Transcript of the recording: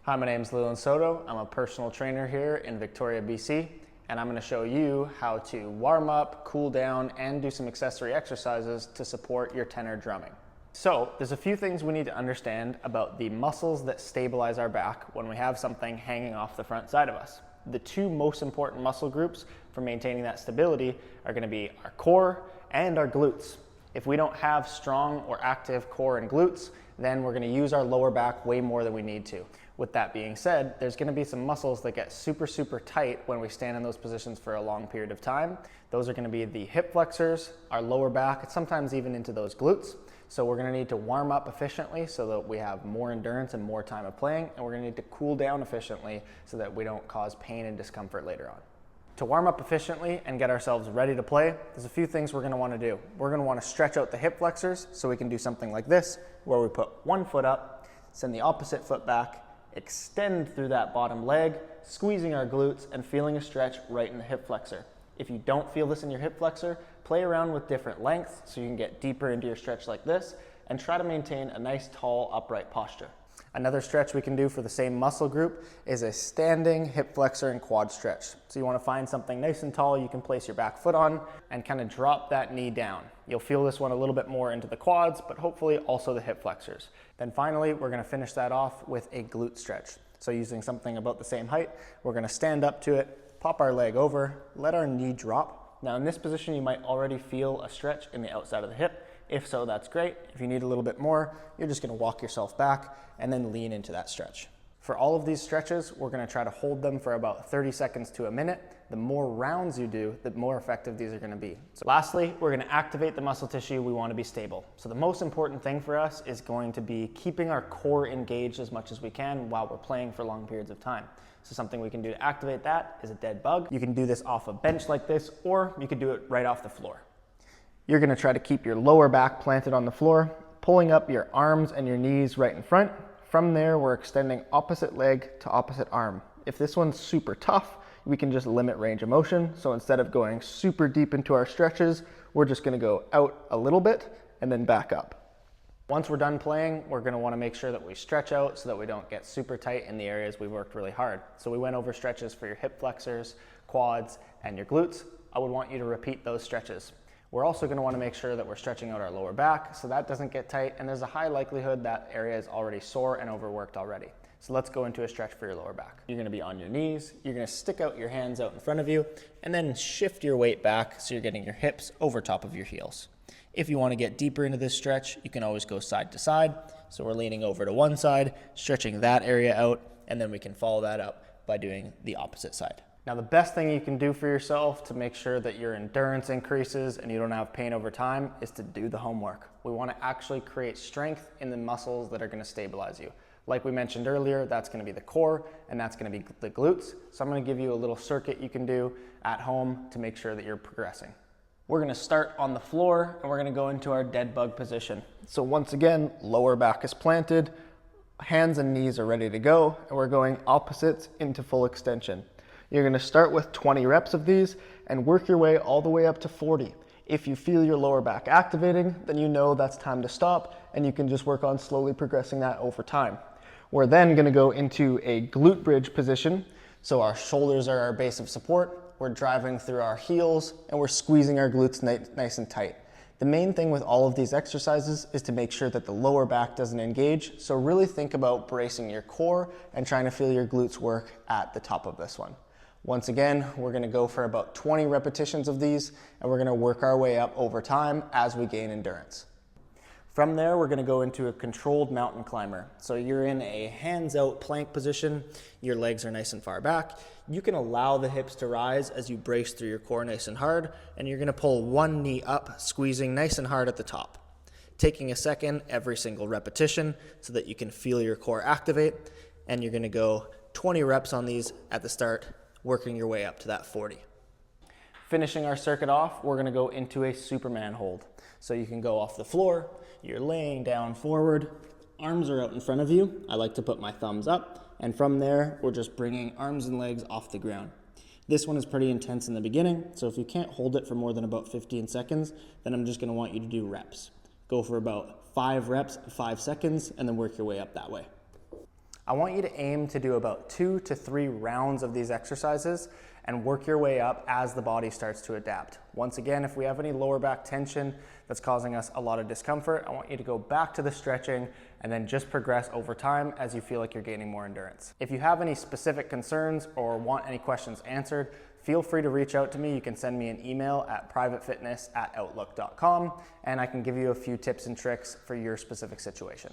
Hi, my name is Leland Soto. I'm a personal trainer here in Victoria, BC, and I'm going to show you how to warm up, cool down, and do some accessory exercises to support your tenor drumming. So there's a few things we need to understand about the muscles that stabilize our back when we have something hanging off the front side of us. The two most important muscle groups for maintaining that stability are going to be our core and our glutes. If we don't have strong or active core and glutes, then we're going to use our lower back way more than we need to. With that being said, there's going to be some muscles that get super tight when we stand in those positions for a long period of time. Those are going to be the hip flexors, our lower back, and sometimes even into those glutes. So we're going to need to warm up efficiently so that we have more endurance and more time of playing, and we're going to need to cool down efficiently so that we don't cause pain and discomfort later on. To warm up efficiently and get ourselves ready to play, there's a few things we're going to want to do. We're going to want to stretch out the hip flexors so we can do something like this, where we put one foot up, send the opposite foot back, extend through that bottom leg, squeezing our glutes and feeling a stretch right in the hip flexor. If you don't feel this in your hip flexor, play around with different lengths so you can get deeper into your stretch like this and try to maintain a nice tall upright posture. Another stretch we can do for the same muscle group is a standing hip flexor and quad stretch. So you want to find something nice and tall you can place your back foot on and kind of drop that knee down. You'll feel this one a little bit more into the quads, but hopefully also the hip flexors. Then finally, we're going to finish that off with a glute stretch. So using something about the same height, we're going to stand up to it, pop our leg over, let our knee drop. Now in this position, you might already feel a stretch in the outside of the hip. If so, that's great. If you need a little bit more, you're just going to walk yourself back and then lean into that stretch. For all of these stretches, we're going to try to hold them for about 30 seconds to a minute. The more rounds you do, the more effective these are going to be. So lastly, we're going to activate the muscle tissue we want to be stable. So the most important thing for us is going to be keeping our core engaged as much as we can while we're playing for long periods of time. So something we can do to activate that is a dead bug. You can do this off a bench like this, or you could do it right off the floor. You're going to try to keep your lower back planted on the floor, pulling up your arms and your knees right in front. From there, we're extending opposite leg to opposite arm. If this one's super tough, we can just limit range of motion. So instead of going super deep into our stretches, we're just going to go out a little bit and then back up. Once we're done playing, we're going to want to make sure that we stretch out so that we don't get super tight in the areas we worked really hard. So we went over stretches for your hip flexors, quads, and your glutes. I would want you to repeat those stretches. We're also going to want to make sure that we're stretching out our lower back so that doesn't get tight, and there's a high likelihood that area is already sore and overworked already. So let's go into a stretch for your lower back. You're going to be on your knees, you're going to stick out your hands out in front of you, and then shift your weight back so you're getting your hips over top of your heels. If you want to get deeper into this stretch, you can always go side to side. So we're leaning over to one side, stretching that area out, and then we can follow that up by doing the opposite side. Now the best thing you can do for yourself to make sure that your endurance increases and you don't have pain over time is to do the homework. We want to actually create strength in the muscles that are going to stabilize you. Like we mentioned earlier, that's going to be the core and that's going to be the glutes. So I'm going to give you a little circuit you can do at home to make sure that you're progressing. We're going to start on the floor and we're going to go into our dead bug position. So once again, lower back is planted, hands and knees are ready to go, and we're going opposites into full extension. You're going to start with 20 reps of these and work your way all the way up to 40. If you feel your lower back activating, then you know that's time to stop and you can just work on slowly progressing that over time. We're then going to go into a glute bridge position. So our shoulders are our base of support. We're driving through our heels and we're squeezing our glutes nice and tight. The main thing with all of these exercises is to make sure that the lower back doesn't engage. So really think about bracing your core and trying to feel your glutes work at the top of this one. Once again, we're going to go for about 20 repetitions of these, and we're going to work our way up over time as we gain endurance. From there, we're going to go into a controlled mountain climber. So you're in a hands out plank position, your legs are nice and far back. You can allow the hips to rise as you brace through your core nice and hard, and you're going to pull one knee up, squeezing nice and hard at the top. Taking a second every single repetition so that you can feel your core activate, and you're going to go 20 reps on these at the start, working your way up to that 40. Finishing our circuit off, we're going to go into a Superman hold. So you can go off the floor, you're laying down forward, arms are out in front of you. I like to put my thumbs up, and from there, we're just bringing arms and legs off the ground. This one is pretty intense in the beginning, so if you can't hold it for more than about 15 seconds, then I'm just going to want you to do reps. Go for about 5 reps, 5 seconds, and then work your way up that way. I want you to aim to do about 2 to 3 rounds of these exercises and work your way up as the body starts to adapt. Once again, if we have any lower back tension that's causing us a lot of discomfort, I want you to go back to the stretching and then just progress over time as you feel like you're gaining more endurance. If you have any specific concerns or want any questions answered, feel free to reach out to me. You can send me an email at privatefitness@outlook.com and I can give you a few tips and tricks for your specific situation.